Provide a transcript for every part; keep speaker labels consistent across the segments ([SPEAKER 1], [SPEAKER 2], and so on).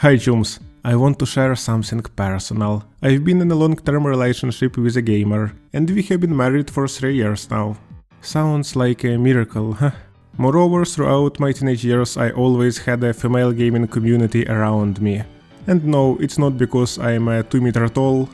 [SPEAKER 1] Hi chums, I want to share something personal. I've been in a long-term relationship with a gamer, and we have been married for 3 years now. Sounds like a miracle, huh? Moreover, throughout my teenage years I always had a female gaming community around me. And no, it's not because I'm a 2 meter tall,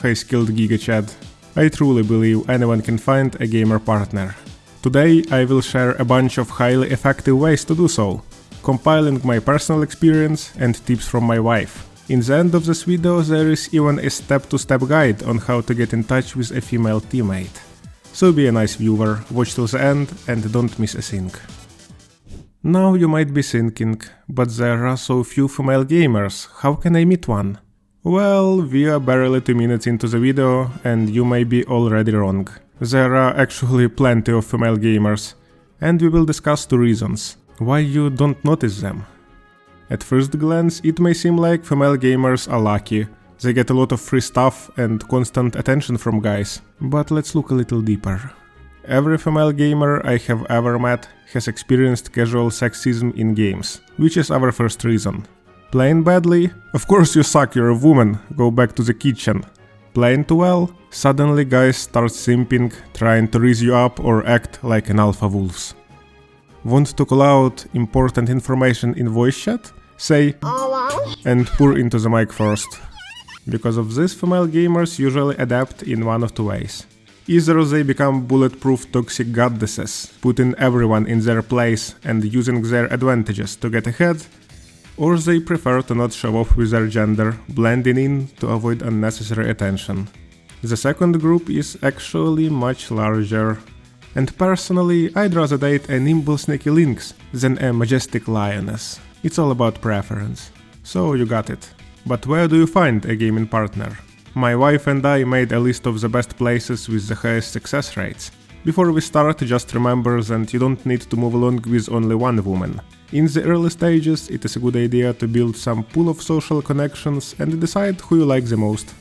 [SPEAKER 1] high-skilled giga chad. I truly believe anyone can find a gamer partner. Today I will share a bunch of highly effective ways to do so, compiling my personal experience and tips from my wife. In the end of this video there is even a step-to-step guide on how to get in touch with a female teammate. So be a nice viewer, watch till the end and don't miss a thing. Now you might be thinking, but there are so few female gamers, how can I meet one? Well, we are barely 2 minutes into the video and you may be already wrong. There are actually plenty of female gamers, and we will discuss 2 reasons why you don't notice them. At first glance it may seem like female gamers are lucky, they get a lot of free stuff and constant attention from guys, but let's look a little deeper. Every female gamer I have ever met has experienced casual sexism in games, which is our first reason. Playing badly? Of course you suck, you're a woman, go back to the kitchen. Playing too well? Suddenly guys start simping, trying to raise you up or act like an alpha wolves. Want to call out important information in voice chat? Say and pour into the mic first. Because of this, female gamers usually adapt in one of 2 ways. Either they become bulletproof toxic goddesses, putting everyone in their place and using their advantages to get ahead, or they prefer to not show off with their gender, blending in to avoid unnecessary attention. The second group is actually much larger. And personally, I'd rather date a nimble sneaky lynx than a majestic lioness. It's all about preference. So you got it. But where do you find a gaming partner? My wife and I made a list of the best places with the highest success rates. Before we start, just remember that you don't need to move along with only one woman. In the early stages, it is a good idea to build some pool of social connections and decide who you like the most.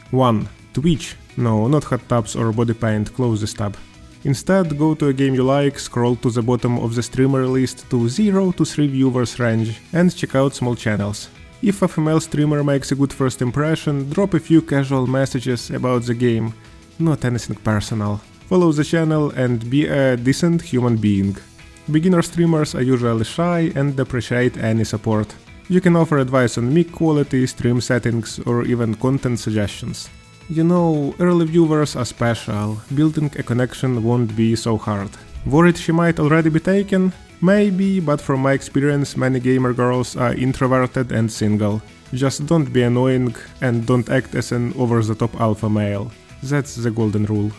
[SPEAKER 1] 1. Twitch. No, not hot tubs or body paint, close this tab. Instead, go to a game you like, scroll to the bottom of the streamer list to 0 to 3 viewers range and check out small channels. If a female streamer makes a good first impression, drop a few casual messages about the game, not anything personal. Follow the channel and be a decent human being. Beginner streamers are usually shy and appreciate any support. You can offer advice on mic quality, stream settings or even content suggestions. You know, early viewers are special, building a connection won't be so hard. Worried she might already be taken? Maybe, but from my experience many gamer girls are introverted and single. Just don't be annoying and don't act as an over-the-top alpha male. That's the golden rule.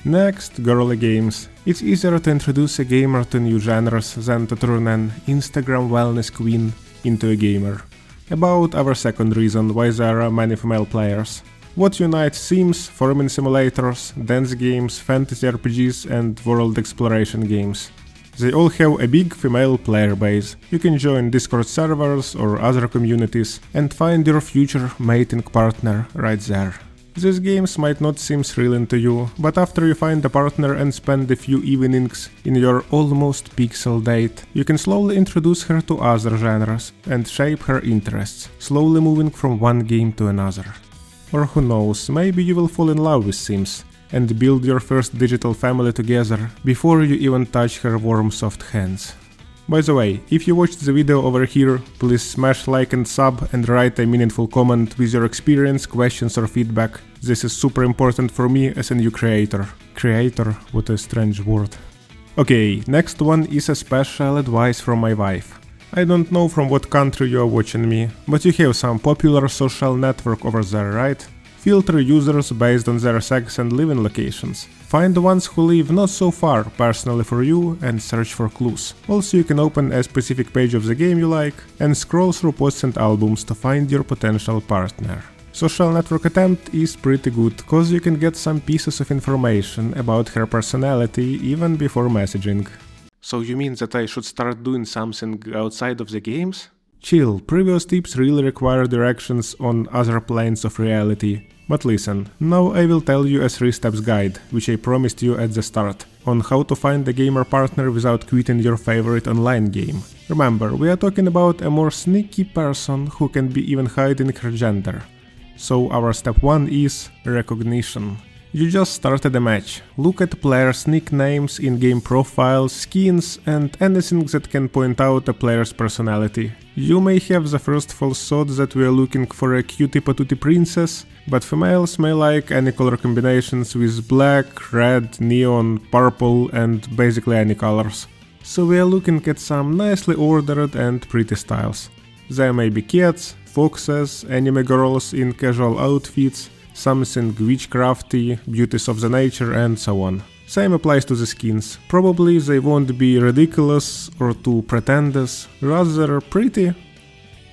[SPEAKER 1] Next, girly games. It's easier to introduce a gamer to new genres than to turn an Instagram wellness queen into a gamer. About our second reason why there are many female players. What unites Sims, farming simulators, dance games, fantasy RPGs and world exploration games? They all have a big female player base. You can join Discord servers or other communities and find your future mating partner right there. These games might not seem thrilling to you, but after you find a partner and spend a few evenings in your almost pixel date, you can slowly introduce her to other genres and shape her interests, slowly moving from one game to another. Or who knows, maybe you will fall in love with Sims and build your first digital family together before you even touch her warm soft hands. By the way, if you watched the video over here, please smash like and sub and write a meaningful comment with your experience, questions or feedback. This is super important for me as a new creator. Creator, what a strange word. Okay, next one is a special advice from my wife. I don't know from what country you are watching me, but you have some popular social network over there, right? Filter users based on their sex and living locations. Find the ones who live not so far personally for you and search for clues. Also you can open a specific page of the game you like and scroll through posts and albums to find your potential partner. Social network attempt is pretty good, cause you can get some pieces of information about her personality even before messaging. So you mean that I should start doing something outside of the games? Chill, previous tips really require directions on other planes of reality. But listen, now I will tell you a 3-steps guide, which I promised you at the start, on how to find a gamer partner without quitting your favorite online game. Remember, we are talking about a more sneaky person who can be even hiding her gender. So our step 1 is recognition. You just started a match. Look at players' nicknames, in-game profiles, skins, and anything that can point out a player's personality. You may have the first false thought that we are looking for a cutie patootie princess, but females may like any color combinations with black, red, neon, purple, and basically any colors. So we are looking at some nicely ordered and pretty styles. There may be cats, foxes, anime girls in casual outfits, something witchcrafty, beauties of the nature, and so on. Same applies to the skins. Probably they won't be ridiculous or too pretentious, rather pretty.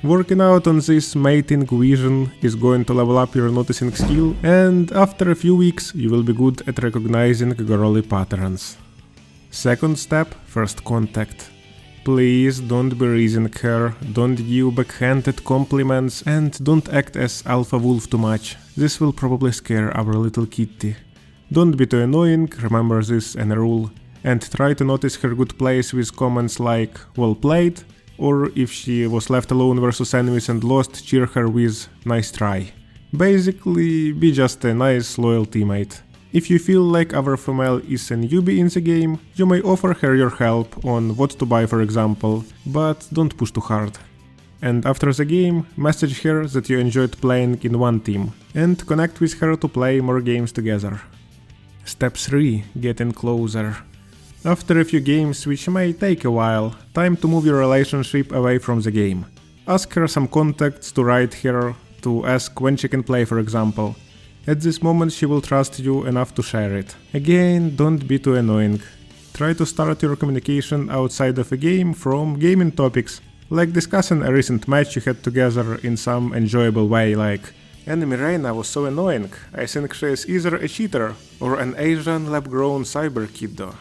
[SPEAKER 1] Working out on this mating vision is going to level up your noticing skill, and after a few weeks you will be good at recognizing girly patterns. Second step, first contact. Please don't be raising her, don't give backhanded compliments, and don't act as alpha wolf too much. This will probably scare our little kitty. Don't be too annoying, remember this and a rule, and try to notice her good plays with comments like "well played", or if she was left alone versus enemies and lost, cheer her with "nice try". Basically, be just a nice, loyal teammate. If you feel like our female is a newbie in the game, you may offer her your help on what to buy, for example, but don't push too hard. And after the game, message her that you enjoyed playing in one team, and connect with her to play more games together. Step 3. Getting closer. After a few games, which may take a while, time to move your relationship away from the game. Ask her some contacts to write her, to ask when she can play, for example. At this moment she will trust you enough to share it. Again, don't be too annoying. Try to start your communication outside of a game from gaming topics, like discussing a recent match you had together in some enjoyable way, like "Enemy Reina was so annoying, I think she is either a cheater or an Asian lab-grown cyber kiddo."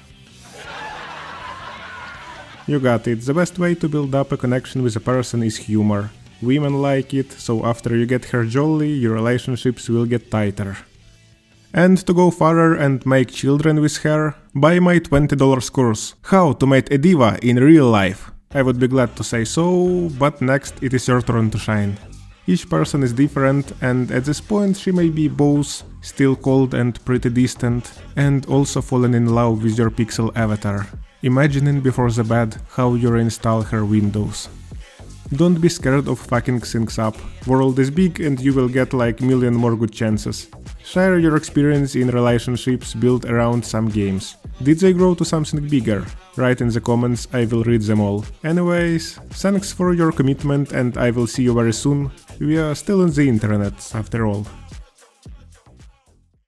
[SPEAKER 1] You got it, the best way to build up a connection with a person is humor. Women like it, so after you get her jolly, your relationships will get tighter. And to go further and make children with her, buy my $20 course, How to Make a Diva in Real Life. I would be glad to say so, but next it is your turn to shine. Each person is different, and at this point she may be both still cold and pretty distant, and also fallen in love with your pixel avatar, imagining before the bed how you reinstall her Windows. Don't be scared of fucking things up. World is big and you will get like million more good chances. Share your experience in relationships built around some games. Did they grow to something bigger? Write in the comments, I will read them all. Anyways, thanks for your commitment and I will see you very soon. We are still on the internet, after all.